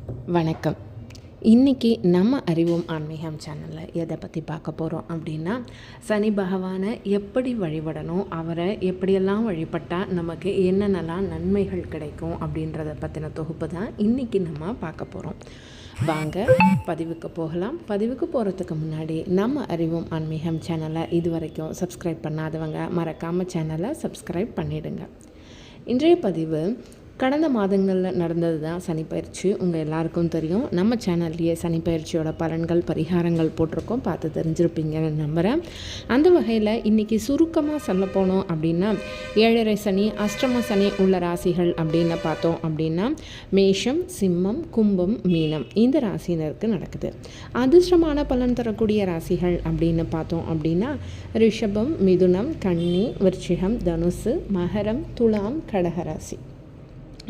வணக்கம். இன்றைக்கி நம்ம அறிவோம் ஆன்மீகம் சேனலில் எதை பற்றி பார்க்க போகிறோம் அப்படின்னா, சனி பகவானை எப்படி வழிபடணும், அவரை எப்படியெல்லாம் வழிபட்டால் நமக்கு என்னென்னலாம் நன்மைகள் கிடைக்கும் அப்படின்றத பற்றின தொகுப்பு தான் இன்றைக்கி நம்ம பார்க்க போகிறோம். வாங்க பதிவுக்கு போகலாம். பதிவுக்கு போகிறதுக்கு முன்னாடி நம்ம அறிவோம் ஆன்மீகம் சேனலை இது வரைக்கும் சப்ஸ்கிரைப் பண்ணாதவங்க மறக்காமல் சேனலை சப்ஸ்கிரைப் பண்ணிவிடுங்க. இன்றைய பதிவு கடந்த மாதங்களில் நடந்தது தான் சனிப்பயிற்சி. உங்கள் எல்லாருக்கும் தெரியும். நம்ம சேனல்லையே சனிப்பயிற்சியோட பலன்கள் பரிகாரங்கள் போட்டிருக்கோம், பார்த்து தெரிஞ்சிருப்பீங்கன்னு நம்புகிறேன். அந்த வகையில் இன்றைக்கி சுருக்கமாக சொல்ல போனோம் அப்படின்னா, 7.5 சனி அஷ்டம சனி உள்ள ராசிகள் அப்படின்னு பார்த்தோம் அப்படின்னா, மேஷம், சிம்மம், கும்பம், மீனம் இந்த ராசினருக்கு நடக்குது. அதிர்ஷ்டமான பலன் தரக்கூடிய ராசிகள் அப்படின்னு பார்த்தோம் அப்படின்னா, ரிஷபம், மிதுனம், கன்னி, விருச்சிகம், தனுசு, மகரம், துலாம், கடகராசி.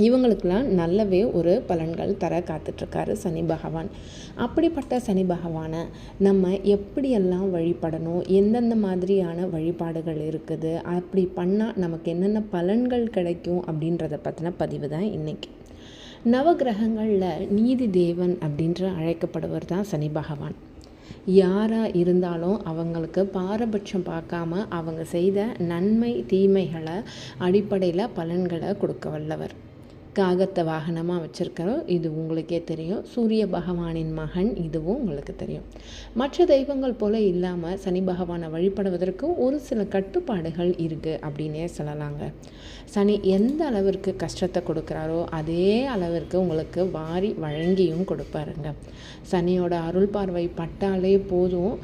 இவங்களுக்கெல்லாம் நல்லவே ஒரு பலன்கள் தர காத்துட்ருக்காரு சனி பகவான். அப்படிப்பட்ட சனி பகவானை நம்ம எப்படியெல்லாம் வழிபடணும், எந்தெந்த மாதிரியான வழிபாடுகள் இருக்குது, அப்படி பண்ணால் நமக்கு என்னென்ன பலன்கள் கிடைக்கும் அப்படின்றத பற்றின பதிவு தான் இன்றைக்கி. நவகிரகங்களில் நீதி தேவன் அப்படின்ற அழைக்கப்படுவர் தான் சனி பகவான். யாராக இருந்தாலும் அவங்களுக்கு பாரபட்சம் பார்க்காம அவங்க செய்த நன்மை தீமைகளை அடிப்படையில் பலன்களை கொடுக்க வல்லவர். காகத்தை வாகனமாக வச்சுருக்கிறோம், இது உங்களுக்கே தெரியும். சூரிய பகவானின் மகன், இதுவும் உங்களுக்கு தெரியும். மற்ற தெய்வங்கள் போல் இல்லாமல் சனி பகவானை வழிபடுவதற்கு ஒரு சில கட்டுப்பாடுகள் இருக்குது அப்படின்னே சொல்லலாங்க. சனி எந்த அளவிற்கு கஷ்டத்தை கொடுக்குறாரோ அதே அளவிற்கு உங்களுக்கு வாரி வழங்கியும் கொடுப்பாருங்க. சனியோட அருள் பார்வை பட்டாலே போதும்,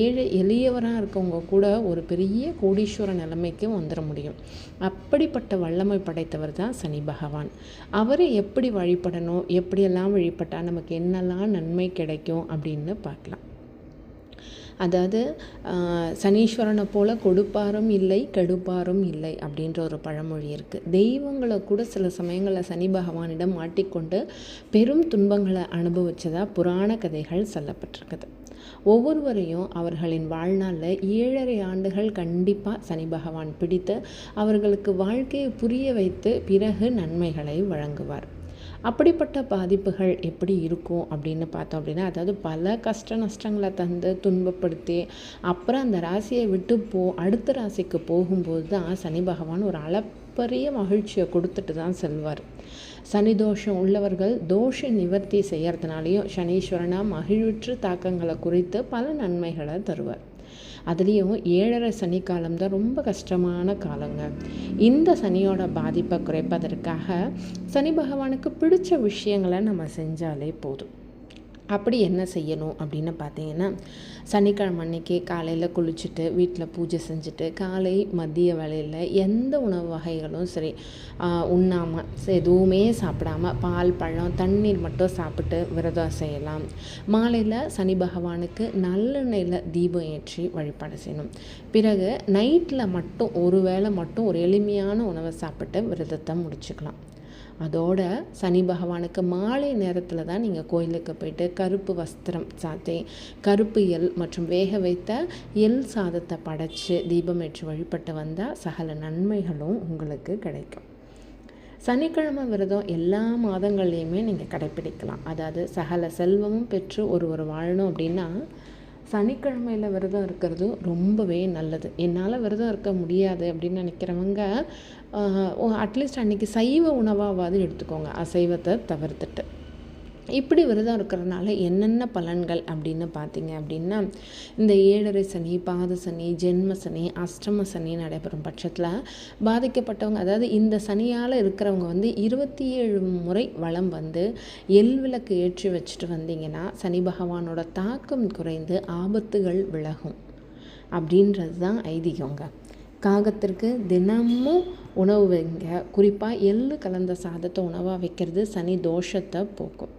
ஏழை எளியவராக இருக்கவங்க கூட ஒரு பெரிய கோடீஸ்வர நிலைமைக்கு வந்துட முடியும். அப்படிப்பட்ட வல்லமை படைத்தவர் தான் சனி பகவான். அவரை எப்படி வழிபடணும், எப்படியெல்லாம் வழிபட்டால் நமக்கு என்னெல்லாம் நன்மை கிடைக்கும் அப்படின்னு பார்க்கலாம். அதாவது சனீஸ்வரனை போல் கொடுப்பாரும் இல்லை கெடுப்பாரும் இல்லை அப்படின்ற ஒரு பழமொழி இருக்குது. தெய்வங்களை கூட சில சமயங்களில் சனி பகவானிடம் மாட்டிக்கொண்டு பெரும் துன்பங்களை அனுபவிச்சதாக புராண கதைகள் சொல்லப்பட்டிருக்குது. ஒவ்வொருவரையும் அவர்களின் வாழ்நாளில் 7.5 ஆண்டுகள் கண்டிப்பாக சனி பகவான் பிடித்து அவர்களுக்கு வாழ்க்கையை புரிய வைத்து பிறகு நன்மைகளை வழங்குவார். அப்படிப்பட்ட பாதிப்புகள் எப்படி இருக்கும் அப்படின்னு பார்த்தோம் அப்படின்னா, அதாவது பல கஷ்ட நஷ்டங்களை தந்து துன்பப்படுத்தி அப்புறம் அந்த ராசியை விட்டு அடுத்த ராசிக்கு போகும்போது தான் சனி பகவான் ஒரு அளப்பரிய மகிழ்ச்சியை கொடுத்துட்டு தான் செல்வார். சனி தோஷம் உள்ளவர்கள் தோஷ நிவர்த்தி செய்யறதுனாலையும் சனீஸ்வரனாக மகிழ்வுற்று தாக்கங்களை குறித்து பல நன்மைகளை தருவார். அதுலேயும் 7.5 சனி காலம்தான் ரொம்ப கஷ்டமான காலங்க. இந்த சனியோட பாதிப்பை குறைப்பதற்காக சனி பகவானுக்கு பிடிச்ச விஷயங்களை நம்ம செஞ்சாலே போதும். அப்படி என்ன செய்யணும் அப்படின்னு பார்த்தீங்கன்னா, சனிக்கிழமை அன்னைக்கு காலையில் குளிச்சுட்டு வீட்டில் பூஜை செஞ்சுட்டு காலை மதிய வேளையில் எந்த உணவு வகைகளும் சரி உண்ணாமல் எதுவுமே சாப்பிடாமல் பால் பழம் தண்ணீர் மட்டும் சாப்பிட்டு விரதம் செய்யலாம். மாலையில் சனி பகவானுக்கு நல்லெண்ணெயில் தீபம் ஏற்றி வழிபாடு செய்யணும். பிறகு நைட்டில் மட்டும் ஒரு வேளை மட்டும் ஒரு எளிமையான உணவை சாப்பிட்டு விரதத்தை முடிச்சுக்கலாம். அதோட சனி பகவானுக்கு மாலை நேரத்தில் தான் நீங்கள் கோயிலுக்கு போயிட்டு கருப்பு வஸ்திரம் சாத்தி கருப்பு எள் மற்றும் வேக வைத்த எள் சாதத்தை படைச்சி தீபம் ஏற்றி வழிபட்டு வந்தால் சகல நன்மைகளும் உங்களுக்கு கிடைக்கும். சனிக்கிழமை விரதம் எல்லா மாதங்கள்லேயுமே நீங்கள் கடைப்பிடிக்கலாம். அதாவது சகல செல்வமும் பெற்று ஒருவர் வாழணும் அப்படின்னா சனிக்கிழமையில் விரதம் இருக்கிறது ரொம்பவே நல்லது. என்னால் விரதம் இருக்க முடியாது அப்படின்னு நினைக்கிறவங்க அட்லீஸ்ட் அன்றைக்கி சைவ உணவாவது எடுத்துக்கோங்க, அசைவத்தை தவிர்த்துட்டு. இப்படி விரதம் இருக்கிறதுனால என்னென்ன பலன்கள் அப்படின்னு பார்த்தீங்க அப்படின்னா, இந்த 7.5 சனி, பாத சனி, ஜென்ம சனி, அஷ்டம சனி நடைபெறும் பட்சத்தில் பாதிக்கப்பட்டவங்க, அதாவது இந்த சனியால் இருக்கிறவங்க 27 முறை வலம் வந்து எள் விளக்கு ஏற்றி வச்சுட்டு வந்தீங்கன்னா சனி பகவானோட தாக்கம் குறைந்து ஆபத்துகள் விலகும் அப்படின்றது தான் ஐதீகங்க. காகத்திற்கு தினமும் உணவு வைங்க. குறிப்பாக எள்ளு கலந்த சாதத்தை உணவாக வைக்கிறது சனி தோஷத்தை போக்கும்.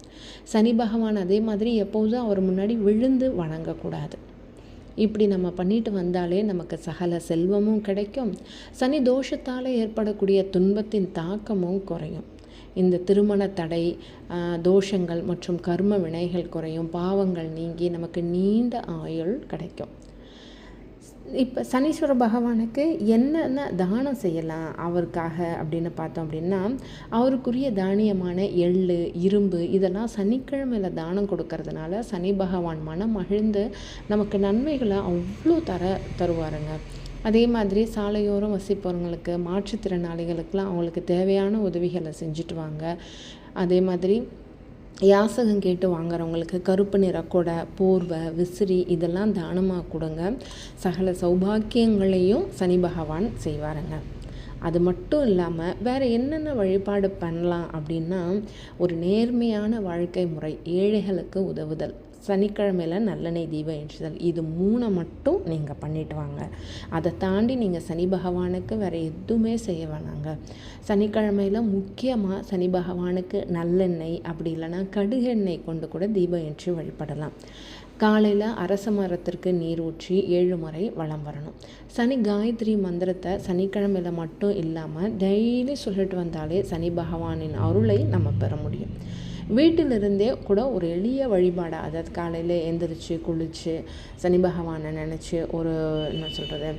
சனி பகவான் அதே மாதிரி எப்போதும் அவர் முன்னாடி விழுந்து வணங்கக்கூடாது. இப்படி நம்ம பண்ணிட்டு வந்தாலே நமக்கு சகல செல்வமும் கிடைக்கும். சனி தோஷத்தால் ஏற்படக்கூடிய துன்பத்தின் தாக்கமும் குறையும். இந்த திருமண தடை, தோஷங்கள் மற்றும் கர்ம வினைகள் குறையும். பாவங்கள் நீங்கி நமக்கு நீண்ட ஆயுள் கிடைக்கும். இப்போ சனீஸ்வர பகவானுக்கு என்னென்ன தானம் செய்யலாம் அவருக்காக அப்படின்னு பார்த்தோம் அப்படின்னா, அவருக்குரிய தானியமான எள்ளு, இரும்பு இதெல்லாம் சனிக்கிழமையில தானம் கொடுக்கறதுனால சனி பகவான் மனம் மகிழ்ந்து நமக்கு நன்மைகளை அவ்வளோ தருவாருங்க. அதே மாதிரி சாலையோரம் வசிப்பவங்களுக்கு, மாற்றுத்திறனாளிகளுக்கெல்லாம் அவங்களுக்கு தேவையான உதவிகளை செஞ்சுட்டு வாங்க. அதே மாதிரி யாசகம் கேட்டு வாங்குறவங்களுக்கு கருப்பு நிற கொடை, போர்வை, விசிறி இதெல்லாம் தானமாக கொடுங்க. சகல சௌபாக்கியங்களையும் சனி பகவான் செய்வாருங்க. அது மட்டும் இல்லாமல் வேறு என்னென்ன வழிபாடு பண்ணலாம் அப்படின்னா, ஒரு நேர்மையான வாழ்க்கை முறை, ஏழைகளுக்கு உதவுதல், சனிக்கிழமையில் நல்லெண்ணெய் தீபம் ஏற்றுதல், இது 3 மட்டும் நீங்கள் பண்ணிட்டு வாங்க. அதை தாண்டி நீங்கள் சனி பகவானுக்கு வேறு எதுவுமே செய்ய வேணாங்க. சனிக்கிழமையில் முக்கியமாக சனி பகவானுக்கு நல்லெண்ணெய் அப்படி இல்லைன்னா கடுகெண்ணெய் கொண்டு கூட தீபம் ஏற்றி வழிபடலாம். காலையில் அரச மரத்திற்கு நீர் ஊற்றி 7 முறை வலம் வரணும். சனி காயத்ரி மந்திரத்தை சனிக்கிழமையில் மட்டும் இல்லாமல் டெய்லி சொல்லிட்டு வந்தாலே சனி பகவானின் அருளை நம்ம பெற முடியும். வீட்டிலிருந்தே கூட ஒரு எளிய வழிபாடாக, அதாவது காலையில் எழுந்திரிச்சு குளித்து சனி பகவானை நினச்சி என்ன சொல்கிறது,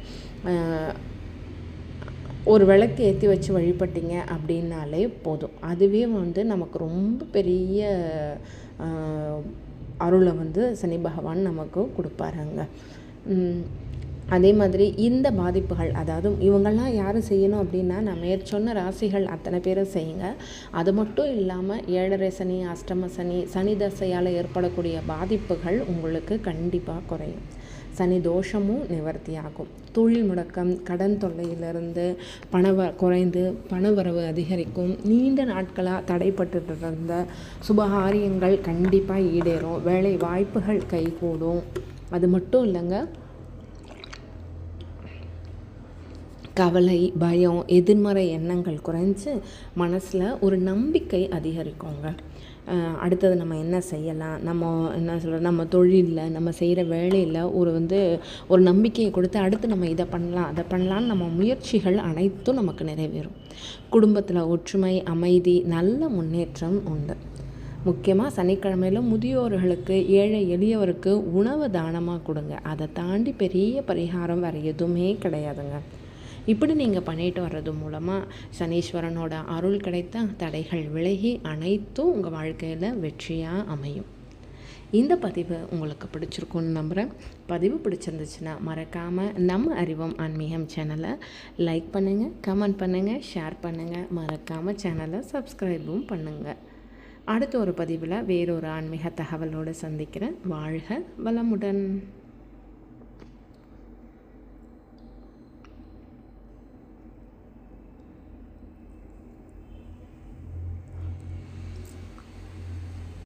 ஒரு விளக்கு ஏற்றி வச்சு வழிபட்டிங்க அப்படின்னாலே போதும். அதுவே நமக்கு ரொம்ப பெரிய அருளை சனி பகவான் நமக்கு கொடுப்பாருங்க. அதே மாதிரி இந்த பாதிப்புகள், அதாவது இவங்கெல்லாம் யாரும் செய்யணும் அப்படின்னா, நான் மேற்சொன்ன ராசிகள் அத்தனை பேரும் செய்யுங்க. அது மட்டும் இல்லாமல் 7.5 சனி, அஷ்டம சனி, சனி தசையால் ஏற்படக்கூடிய பாதிப்புகள் உங்களுக்கு கண்டிப்பாக குறையும். சனி தோஷமும் நிவர்த்தியாகும். தொழில் முடக்கம், கடன் தொல்லையிலிருந்து குறைந்து பணவரவு அதிகரிக்கும். நீண்ட நாட்களாக தடைப்பட்டு இருந்த சுபகாரியங்கள் கண்டிப்பாக ஈடேறும். வேலை வாய்ப்புகள் கைகூடும். அது மட்டும் இல்லைங்க, கவலை, பயம், எதிர்மறை எண்ணங்கள் குறைஞ்சு மனசில் ஒரு நம்பிக்கை அதிகரிக்குங்க. அடுத்தது நம்ம என்ன செய்யலாம், நம்ம தொழிலில், நம்ம செய்கிற வேலையில் ஒரு நம்பிக்கையை கொடுத்து அடுத்து நம்ம இதை பண்ணலாம், அதை பண்ணலான்னு நம்ம முயற்சிகள் அனைத்தும் நமக்கு நிறைவேறும். குடும்பத்தில் ஒற்றுமை, அமைதி, நல்ல முன்னேற்றம் உண்டு. முக்கியமாக சனிக்கிழமையில் முதியோர்களுக்கு, ஏழை எளியவருக்கு உணவு தானமாக கொடுங்க. அதை தாண்டி பெரிய பரிகாரம் வேறு எதுவுமே கிடையாதுங்க. இப்படி நீங்கள் பண்ணிட்டு வர்றது மூலமாக சனீஸ்வரனோட அருள் கிடைத்த தடைகள் விலகி அனைத்தும் உங்கள் வாழ்க்கையில் வெற்றியாக அமையும். இந்த பதிவு உங்களுக்கு பிடிச்சிருக்குன்னு நம்புகிறேன். பதிவு பிடிச்சிருந்துச்சுன்னா மறக்காமல் நம்ம அறிவோம் ஆன்மீகம் சேனலை லைக் பண்ணுங்கள், கமெண்ட் பண்ணுங்கள், ஷேர் பண்ணுங்கள். மறக்காமல் சேனலை சப்ஸ்கிரைபும் பண்ணுங்கள். அடுத்த ஒரு பதிவில் வேறொரு ஆன்மீக தகவலோடு சந்திக்கிறேன். வாழ்க வளமுடன்.